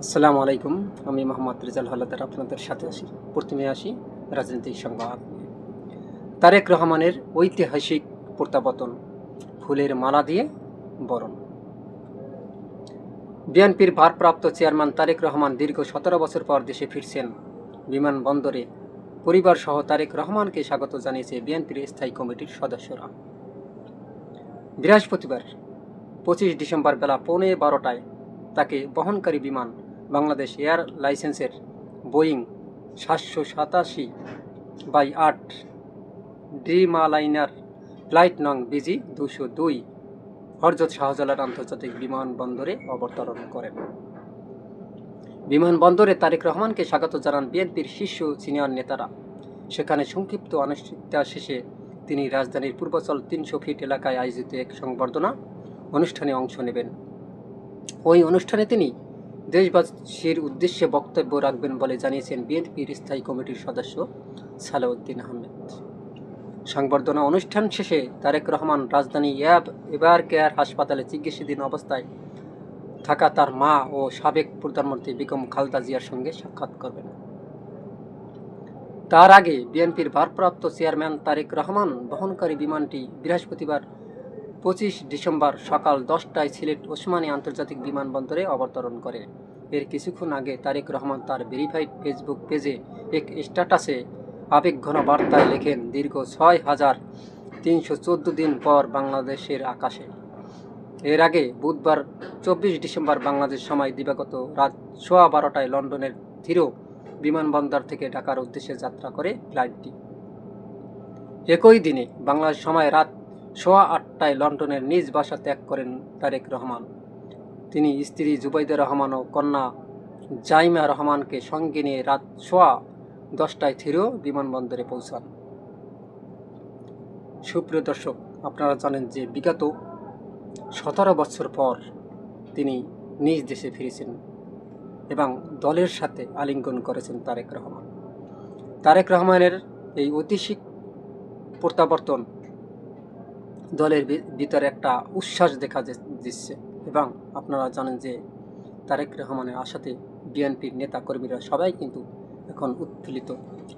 আসসালামু আলাইকুম। আমি মোহাম্মদ রেজাল হাওলাদার আপনাদের সাথে প্রথমে আসি রাজনৈতিক সংবাদ নিয়ে। তারেক রহমানের ঐতিহাসিক প্রত্যাবর্তন, ফুলের মালা দিয়ে বরণ। বিএনপির ভারপ্রাপ্ত চেয়ারম্যান তারেক রহমান দীর্ঘ 17 বছর পর দেশে ফিরছেন। বিমানবন্দরে পরিবারসহ তারেক রহমানকে স্বাগত জানিয়েছে বিএনপির স্থায়ী কমিটির সদস্যরা। বৃহস্পতিবার 25 ডিসেম্বর বেলা 11:15টায় তাকে বহনকারী বিমান বাংলাদেশ এয়ার লাইসেন্সের বোয়িং 787/8 ড্রিমলাইনার ফ্লাইট নং BG 202 হযরত শাহজালাল আন্তর্জাতিক বিমানবন্দরে অবতরণ করেন। বিমানবন্দরে তারেক রহমানকে স্বাগত জানান বিএনপির শীর্ষ সিনিয়র নেতারা। সেখানে সংক্ষিপ্ত আনুষ্ঠানিকতা শেষে তিনি রাজধানীর পূর্বাঞ্চল 300 ফিট এলাকায় আয়োজিত এক সংবর্ধনা অনুষ্ঠানে অংশ নেবেন। ওই অনুষ্ঠানে তিনি দেশবাসীর উদ্দেশ্যে বক্তব্য রাখবেন বলে জানিয়েছেন বিএনপির স্থায়ী কমিটির সদস্য সালাউদ্দিন আহমেদ। সংবর্ধনা অনুষ্ঠান শেষে তারেক রহমান রাজধানী এবার কেয়ার হাসপাতালে চিকিৎসাধীন অবস্থায় থাকা তার মা ও সাবেক প্রধানমন্ত্রী বেগম খালেদা জিয়ার সঙ্গে সাক্ষাৎ করবেন। তার আগে বিএনপির ভারপ্রাপ্ত চেয়ারম্যান তারেক রহমান বহনকারী বিমানটি বৃহস্পতিবার 25 ডিসেম্বর সকাল 10টায় সিলেট ওসমানী আন্তর্জাতিক বিমানবন্দরে অবতরণ করে। এর কিছুক্ষণ আগে তারেক রহমান তার ভেরিফাইড ফেসবুক পেজে এক স্ট্যাটাসে আবেগঘন বার্তায় লেখেন, দীর্ঘ 6,314 দিন পর বাংলাদেশের আকাশে। এর আগে বুধবার 24 ডিসেম্বর বাংলাদেশ সময় দিবাগত রাত 12:15টায় লন্ডনের থিরো বিমানবন্দর থেকে ঢাকার উদ্দেশ্যে যাত্রা করে ফ্লাইটটি। একই দিনে বাংলাদেশ সময় রাত 8:15টায় লন্ডনের নিজ বাসা ত্যাগ করেন তারেক রহমান। তিনি স্ত্রী জুবাইদা রহমান ও কন্যা জাইমা রহমানকে সঙ্গে নিয়ে রাত 10:15টায় থিরো বিমানবন্দরে পৌঁছান। সুপ্রিয় দর্শক, আপনারা জানেন যে বিগত 17 বছর পর তিনি নিজ দেশে ফিরেছেন এবং দলের সাথে আলিঙ্গন করেছেন তারেক রহমান। তারেক রহমানের এই ঐতিহাসিক প্রত্যাবর্তন দলের ভিতরে একটা উচ্ছ্বাস দেখা দিচ্ছে এবং আপনারা জানেন যে তারেক রহমানের আশাতে বিএনপির নেতা কর্মীরা সবাই কিন্তু এখন উৎফুল্লিত,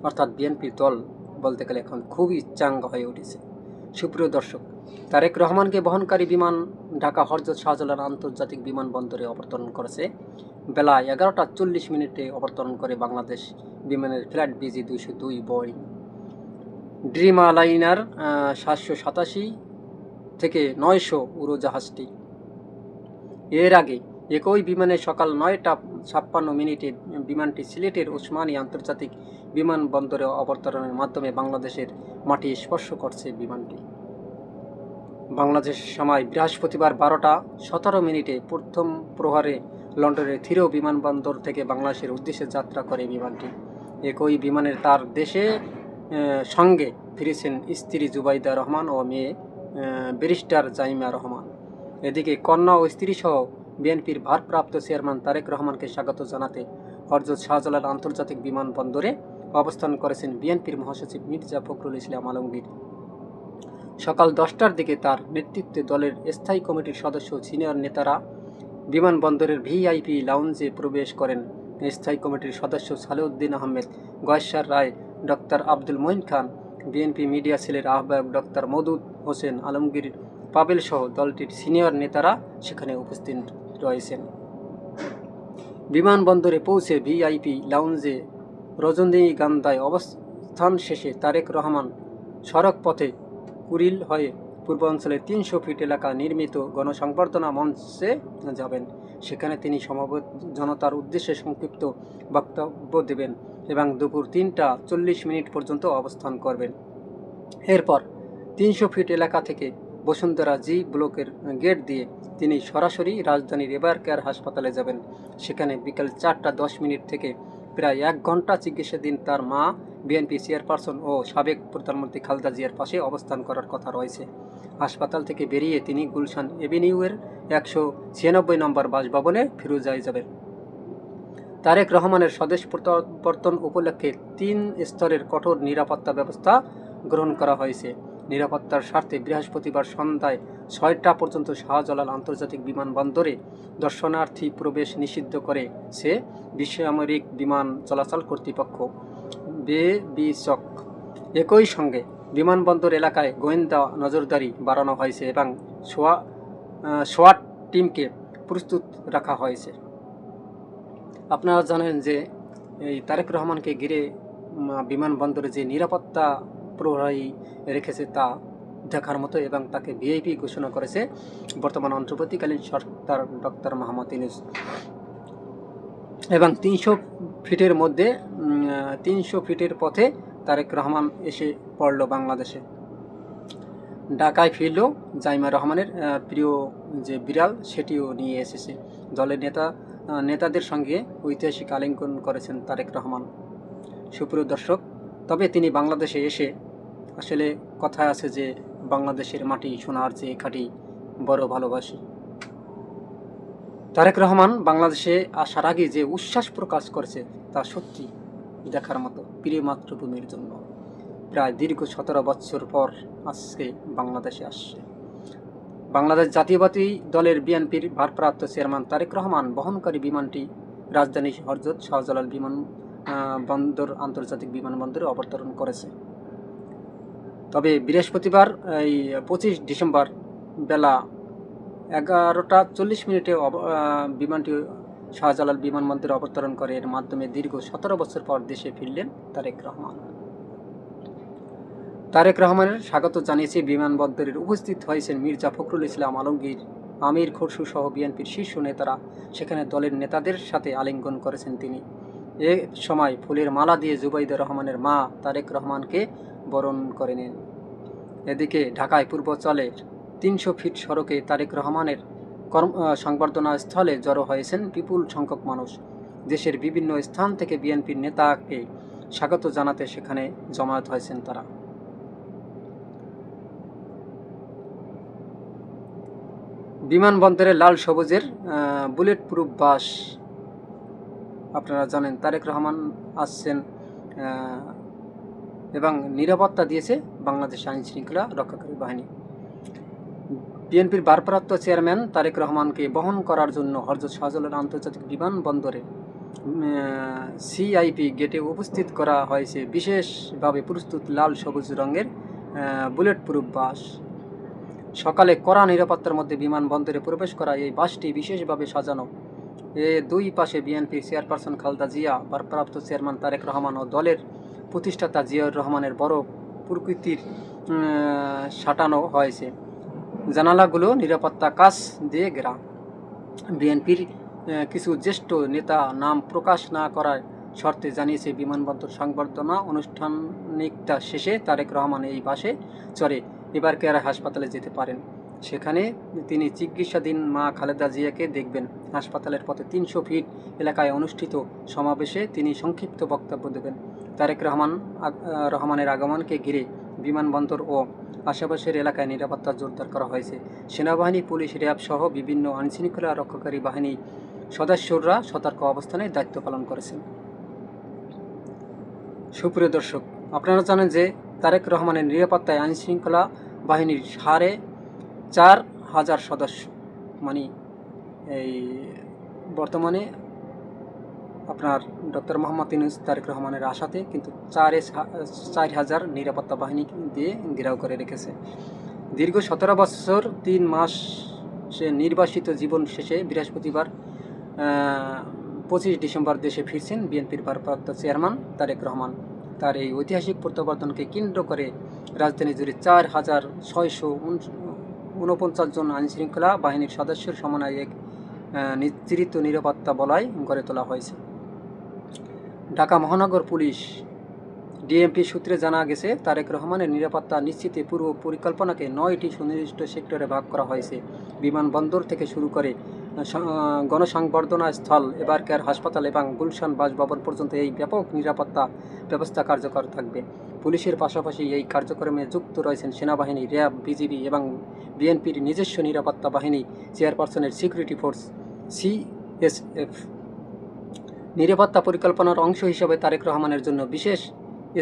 অর্থাৎ বিএনপির দল বলতে গেলে এখন খুবই চাঙ্গা হয়ে উঠেছে। সুপ্রিয় দর্শক, তারেক রহমানকে বহনকারী বিমান ঢাকা হযরত শাহজালাল আন্তর্জাতিক বিমানবন্দরে অবতরণ করেছে। বেলা 11:40 অবতরণ করে বাংলাদেশ বিমানের ফ্লাইট BG 202 বোয়িং ড্রিমলাইনার 787-900 উড়োজাহাজটি। এর আগে একই বিমানে সকাল 9:56 বিমানটি সিলেটের ওসমানী আন্তর্জাতিক বিমানবন্দরে অবতরণের মাধ্যমে বাংলাদেশের মাটি স্পর্শ করছে। বিমানটি বাংলাদেশ সময় বৃহস্পতিবার 12:17 প্রথম প্রহরে লন্ডনের থিরো বিমানবন্দর থেকে বাংলাদেশের উদ্দেশ্যে যাত্রা করে বিমানটি। একই বিমানের তার দেশে সঙ্গে ফিরেছেন স্ত্রী জুবাইদা রহমান ও মেয়ে ব্যারিস্টার জাইমা রহমান। এদিকে কন্যা ও স্ত্রীসহ বিএনপির ভারপ্রাপ্ত চেয়ারম্যান তারেক রহমানকে স্বাগত জানাতে হযরত শাহজালাল আন্তর্জাতিক বিমানবন্দরে অবস্থান করেছেন বিএনপির মহাসচিব মির্জা ফখরুল ইসলাম আলমগীর। সকাল 10টার দিকে তার নেতৃত্বে দলের স্থায়ী কমিটির সদস্য সিনিয়র নেতারা বিমানবন্দরের VIP লাউঞ্জে প্রবেশ করেন। স্থায়ী কমিটির সদস্য সালাউদ্দিন আহমেদ, গয়েশ্বর রায়, ডক্টর আব্দুল মঈন খান, বিএনপি মিডিয়া সেলের আহ্বায়ক ডক্টর মওদুদ হোসেন আলমগীর পাবেল সহ দলটির সিনিয়র নেতারা সেখানে উপস্থিত রয়েছেন। বিমানবন্দরে পৌঁছে VIP লাউঞ্জে রজনীগন্ধায় অবস্থান শেষে তারেক রহমান সড়ক পথে কুড়িল হয়ে পূর্বাঞ্চলের 300 ফিট এলাকা নির্মিত গণসংবর্ধনা মঞ্চে যাবেন। সেখানে তিনি সমবেত জনতার উদ্দেশ্যে সংক্ষিপ্ত বক্তব্য দেবেন এবং দুপুর 3:40 পর্যন্ত অবস্থান করবেন। এরপর 300 ফিট এলাকা থেকে বসুন্ধরা G ব্লকের গেট দিয়ে তিনি সরাসরি রাজধানীর এবার কেয়ার হাসপাতালে যাবেন। সেখানে বিকেল 4:10 থেকে প্রায় 1 ঘন্টা চিকিৎসাধীন তার মা, বিএনপি চেয়ারপারসন ও সাবেক প্রধানমন্ত্রী খালেদা জিয়ার পাশে অবস্থান করার কথা রয়েছে। হাসপাতাল থেকে বেরিয়ে তিনি গুলশান এভিনিউয়ের 196 নম্বর বাসভবনে ফিরোজায় যাবেন। তারেক রহমানের স্বদেশ প্রত্যাবর্তন উপলক্ষে 3 স্তরের কঠোর নিরাপত্তা ব্যবস্থা গ্রহণ করা হয়েছে। নিরাপত্তার স্বার্থে বৃহস্পতিবার সন্ধ্যায় 6টা পর্যন্ত শাহজালাল আন্তর্জাতিক বিমানবন্দরে দর্শনার্থী প্রবেশ নিষিদ্ধ করেছে বেসামরিক বিমান চলাচল কর্তৃপক্ষ বেবিসক। একই সঙ্গে বিমানবন্দর এলাকায় গোয়েন্দা নজরদারি বাড়ানো হয়েছে এবং সোয়াট টিমকে প্রস্তুত রাখা হয়েছে। আপনারা জানেন যে এই তারেক রহমানকে ঘিরে বিমানবন্দরে যে নিরাপত্তা প্রহরী রেখেছে তা দেখার মতো, এবং তাকে ভিআইপি ঘোষণা করেছে বর্তমান অন্তর্বর্তীকালীন সরকার ডক্টর মোহাম্মদ ইউনূস। এবং 300 ফিটের মধ্যে 300 ফিটের পথে তারেক রহমান এসে পড়ল বাংলাদেশে। ঢাকায় ফিরল জাইমা রহমানের প্রিয় যে বিড়াল, সেটিও নিয়ে এসেছে। দলের নেতাদের সঙ্গে ঐতিহাসিক আলিঙ্গন করেছেন তারেক রহমান। সুপ্রিয় দর্শক, তবে তিনি বাংলাদেশে এসে আসলে কথায় আছে যে বাংলাদেশের মাটি সোনার চেয়ে খাঁটি, বড় ভালোবাসি। তারেক রহমান বাংলাদেশে আসার আগে যে উচ্ছ্বাস প্রকাশ করেছে তা সত্যি দেখার মতো। প্রিয় মাতৃভূমির জন্য প্রায় দীর্ঘ 17 বছর পর আজকে বাংলাদেশে আসছে। বাংলাদেশ জাতীয়বাদী দলের বিএনপির ভারপ্রাপ্ত চেয়ারম্যান তারেক রহমান বহনকারী বিমানটি রাজধানী হযরত শাহজালাল বন্দর আন্তর্জাতিক বিমানবন্দরে অবতরণ করেছে। তবে বৃহস্পতিবার এই 25 ডিসেম্বর বেলা 11টা 40 বিমানটি শাহজালাল বিমানবন্দরে অবতরণ করে। এর মাধ্যমে দীর্ঘ 17 বছর পর দেশে ফিরলেন তারেক রহমান। তারেক রহমানের স্বাগত জানিয়েছে বিমানবন্দরের উপস্থিত হয়েছেন মির্জা ফখরুল ইসলাম আলমগীর, আমির খসরু সহ বিএনপির শীর্ষ নেতারা। সেখানে দলের নেতাদের সাথে আলিঙ্গন করেছেন তিনি। এ সময় ফুলের মালা দিয়ে জুবাইদা রহমানের মা তারেক রহমানকে বরণ করে নেন। এদিকে ঢাকায় পূর্বাঞ্চলের 300 ফিট সড়কে তারেক রহমানের সংবর্ধনা স্থলে জড়ো হয়েছেন বিপুল সংখ্যক মানুষ। দেশের বিভিন্ন স্থান থেকে বিএনপির নেতাকে স্বাগত জানাতে সেখানে জমায়েত হয়েছেন তারা। বিমানবন্দরে লাল সবুজের বুলেট প্রুফ বাস। আপনারা জানেন তারেক রহমান আসছেন এবং নিরাপত্তা দিয়েছে বাংলাদেশ আইন শৃঙ্খলা রক্ষাকারী বাহিনী। বিএনপির ভারপ্রাপ্ত চেয়ারম্যান তারেক রহমানকে বহন করার জন্য হযরত শাহজালাল আন্তর্জাতিক বিমানবন্দরে সিআইপি গেটে উপস্থিত করা হয়েছে বিশেষভাবে প্রস্তুত লাল সবুজ রঙের বুলেট প্রুফ বাস। সকালে কড়া নিরাপত্তার মধ্যে বিমানবন্দরে প্রবেশ করা এই বাসটি বিশেষভাবে সাজানো। দুই পাশে বিএনপির চেয়ারপারসন খালেদা জিয়া, ভারপ্রাপ্ত চেয়ারম্যান তারেক রহমান ও দলের প্রতিষ্ঠাতা জিয়াউর রহমানের বড় প্রকৃতির সাঁটানো হয়েছে। জানালাগুলো নিরাপত্তা কাচ দিয়ে ঘেরা। বিএনপির কিছু জ্যেষ্ঠ নেতা নাম প্রকাশ না করার শর্তে জানিয়েছে বিমানবন্দর সংবর্ধনা আনুষ্ঠানিকতা শেষে তারেক রহমান এই বাসে চড়ে এবার কেয়ার হাসপাতালে যেতে পারেন। সেখানে তিনি চিকিৎসাধীন মা খালেদা জিয়াকে দেখবেন। হাসপাতালের পথে 300 ফিট এলাকায় অনুষ্ঠিত সমাবেশে তিনি সংক্ষিপ্ত বক্তব্য দেবেন। তারেক রহমানের আগমনকে ঘিরে বিমানবন্দর ও আশেপাশের এলাকায় নিরাপত্তা জোরদার করা হয়েছে। সেনাবাহিনী, পুলিশ, র্যাব সহ বিভিন্ন আইনশৃঙ্খলা রক্ষাকারী বাহিনী সদস্যরা সতর্ক অবস্থানে দায়িত্ব পালন করেছেন। সুপ্রিয় দর্শক, আপনারা জানেন যে তারেক রহমানের নিরাপত্তায় আইনশৃঙ্খলা বাহিনীর 4,500 সদস্য, মানে এই বর্তমানে আপনার ডক্টর মোহাম্মদ ইউনূস তারেক রহমানের আশাতে কিন্তু 4,000 নিরাপত্তা বাহিনী দিয়ে ঘেরাও করে রেখেছে। দীর্ঘ 17 বছর 3 মাস সে নির্বাসিত জীবন শেষে বৃহস্পতিবার 25 ডিসেম্বর দেশে ফিরছেন বিএনপির ভারপ্রাপ্ত চেয়ারম্যান তারেক রহমান। তার এই ঐতিহাসিক প্রত্যাবর্তনকে কেন্দ্র করে রাজধানী জুড়ে 4,649 জন আইনশৃঙ্খলা বাহিনীর সদস্যের সমন্বয়ে এক নিশ্চিত নিরাপত্তা বলয় গড়ে তোলা হয়েছে। ঢাকা মহানগর পুলিশ ডিএমপি সূত্রে জানা গেছে তারেক রহমানের নিরাপত্তা নিশ্চিতে পূর্ব পরিকল্পনাকে 9টি সুনির্দিষ্ট সেক্টরে ভাগ করা হয়েছে। বিমানবন্দর থেকে শুরু করে গণসংবর্ধনা স্থল, এবার কেয়ার হাসপাতাল এবং গুলশান বাসভবন পর্যন্ত এই ব্যাপক নিরাপত্তা ব্যবস্থা কার্যকর থাকবে। পুলিশের পাশাপাশি এই কার্যক্রমে যুক্ত রয়েছেন সেনাবাহিনী, র্যাব, বিজিবি এবং বিএনপির নিজস্ব নিরাপত্তা বাহিনী, চেয়ারপারসনের সিকিউরিটি ফোর্স সিএসএফ। নিরাপত্তা পরিকল্পনার অংশ হিসেবে তারেক রহমানের জন্য বিশেষ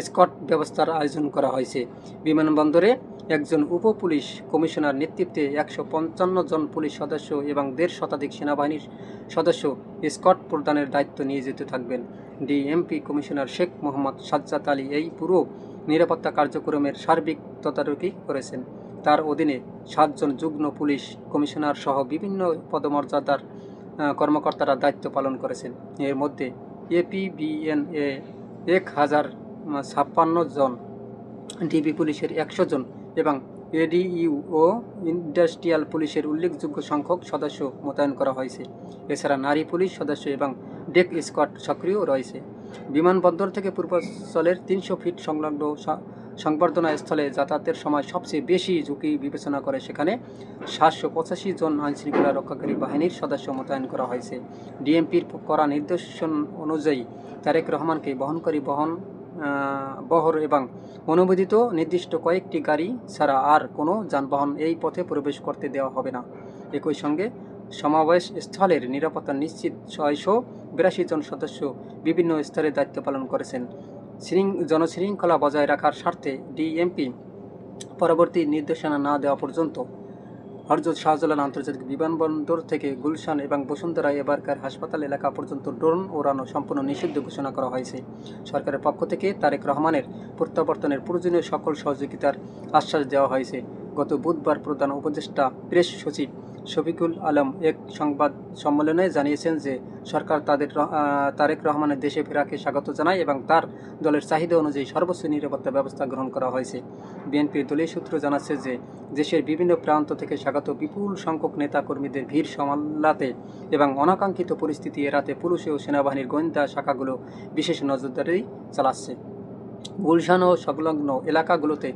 স্কট ব্যবস্থার আয়োজন করা হয়েছে। বিমানবন্দরে একজন উপ পুলিশ কমিশনার নেতৃত্বে 155 জন পুলিশ সদস্য এবং 1.5 শতাধিক সেনাবাহিনীর সদস্য স্কট প্রদানের দায়িত্ব নিয়োজিত থাকবেন। ডিএমপি কমিশনার শেখ মোহাম্মদ সাজ্জাদ আলী এই পুরো নিরাপত্তা কার্যক্রমের সার্বিক তদারকি করেছেন। তার অধীনে 7 জন যুগ্ম পুলিশ কমিশনার সহ বিভিন্ন পদমর্যাদার কর্মকর্তারা দায়িত্ব পালন করেছেন। এর মধ্যে এপিবিএনএ 1056 জন, ডিবি পুলিশের 100 জন এবং এডিইউ ও ইন্ডাস্ট্রিয়াল পুলিশের উল্লেখযোগ্য সংখ্যক সদস্য মোতায়েন করা হয়েছে। এছাড়া নারী পুলিশ সদস্য এবং ডেক স্কোয়াড সক্রিয় রয়েছে। বিমানবন্দর থেকে পূর্বাঞ্চলের 300 ফিট সংলগ্ন সংবর্ধনা স্থলে যাতায়াতের সময় সবচেয়ে বেশি ঝুঁকি বিবেচনা করে সেখানে 785 জন আইনশৃঙ্খলা রক্ষাকারী বাহিনীর সদস্য মোতায়েন করা হয়েছে। ডিএমপির করা নির্দেশন অনুযায়ী তারেক রহমানকে বহনকারী বহর এবং অনুমোদিত নির্দিষ্ট কয়েকটি গাড়ি ছাড়া আর কোনো যানবাহন এই পথে প্রবেশ করতে দেওয়া হবে না। একই সঙ্গে সমাবেশ স্থলের নিরাপত্তা নিশ্চিত 682 জন সদস্য বিভিন্ন স্তরে দায়িত্ব পালন করেছেন। জনশৃঙ্খলা বজায় রাখার স্বার্থে ডিএমপি পরবর্তী নির্দেশনা না দেওয়া পর্যন্ত হযরত শাহজালাল আন্তর্জাতিক বিমানবন্দর থেকে গুলশান এবং বসুন্ধরা এবারকার হাসপাতাল এলাকা পর্যন্ত ড্রোন ওড়ানো সম্পূর্ণ নিষিদ্ধ ঘোষণা করা হয়েছে। সরকারের পক্ষ থেকে তারেক রহমানের প্রত্যাবর্তনের প্রয়োজনীয় সকল সহযোগিতার আশ্বাস দেওয়া হয়েছে। গত বুধবার প্রধান উপদেষ্টা প্রেস সচিব শফিকুল আলম এক সংবাদ সম্মেলনে জানিয়েছেন যে সরকার তারেক রহমানের দেশে ফেরাকে স্বাগত জানায় এবং তার দলের চাহিদা অনুযায়ী সর্বোচ্চ নিরাপত্তা ব্যবস্থা গ্রহণ করা হয়েছে। বিএনপির দলীয় সূত্র জানাচ্ছে যে দেশের বিভিন্ন প্রান্ত থেকে স্বাগত বিপুল সংখ্যক নেতাকর্মীদের ভিড় সামলাতে এবং অনাকাঙ্ক্ষিত পরিস্থিতি এড়াতে পুলিশ ও সেনাবাহিনীর গোয়েন্দা শাখাগুলো বিশেষ নজরদারি চালাচ্ছে। গুলশান ও সংলগ্ন এলাকাগুলোতে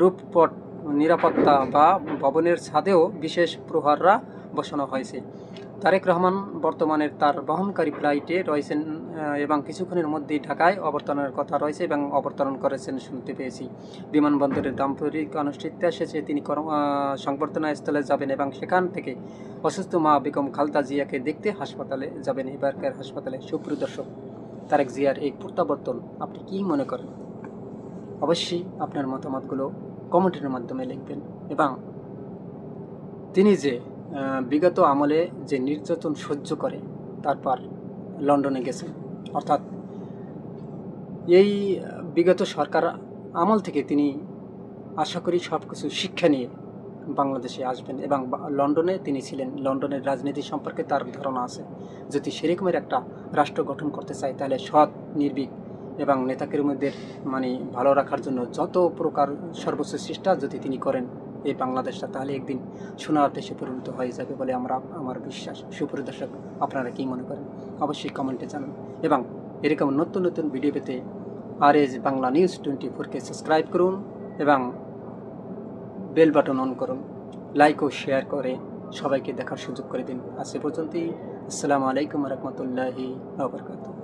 রূপপট নিরাপত্তা বা ভবনের ছাদেও বিশেষ প্রহরীরা বসানো হয়েছে। তারেক রহমান বর্তমানে তার বহনকারী ফ্লাইটে রয়েছেন এবং কিছুক্ষণের মধ্যেই ঢাকায় অবতরণের কথা রয়েছে এবং অবতরণ করেছেন শুনতে পেয়েছি। বিমানবন্দরের দাম্পরিক অনুষ্ঠিত শেষে তিনি সংবর্ধনা স্থলে যাবেন এবং সেখান থেকে অসুস্থ মা বেগম খালেদা জিয়াকে দেখতে হাসপাতালে যাবেন। এবারকার হাসপাতালে সুপ্রিয় দর্শক, তারেক জিয়ার এই প্রত্যাবর্তন আপনি কী মনে করেন? অবশ্যই আপনার মতামতগুলো কমেন্টের মাধ্যমে লিখবেন। এবং তিনি যে বিগত আমলে যে নির্যাতন সহ্য করে তারপর লন্ডনে গেছেন, অর্থাৎ এই বিগত সরকার আমল থেকে তিনি আশা করি সব কিছু শিক্ষা নিয়ে বাংলাদেশে আসবেন এবং লন্ডনে তিনি ছিলেন। লন্ডনের রাজনীতি সম্পর্কে তার ধারণা আছে। যদি সেরকমের একটা রাষ্ট্র গঠন করতে চায় তাহলে সৎ, নির্ভীক এবং নেতাকর্মীদের ভালো রাখার জন্য যত প্রকার সর্বোচ্চ চেষ্টা যদি তিনি করেন এই বাংলাদেশটা, তাহলে একদিন সোনার দেশে পরিণত হয়ে যাবে বলে আমার বিশ্বাস। সুপ্রিয় দর্শক, আপনারা কী মনে করেন অবশ্যই কমেন্টে জানান এবং এরকম নতুন নতুন ভিডিও পেতে RS বাংলা নিউজ 24-কে সাবস্ক্রাইব করুন এবং বেল বাটন অন করুন। লাইক ও শেয়ার করে সবাইকে দেখার সুযোগ করে দিন। আজ এ পর্যন্তই। আসসালামু আলাইকুম ওয়া রাহমাতুল্লাহি ওয়া বারাকাতুহু।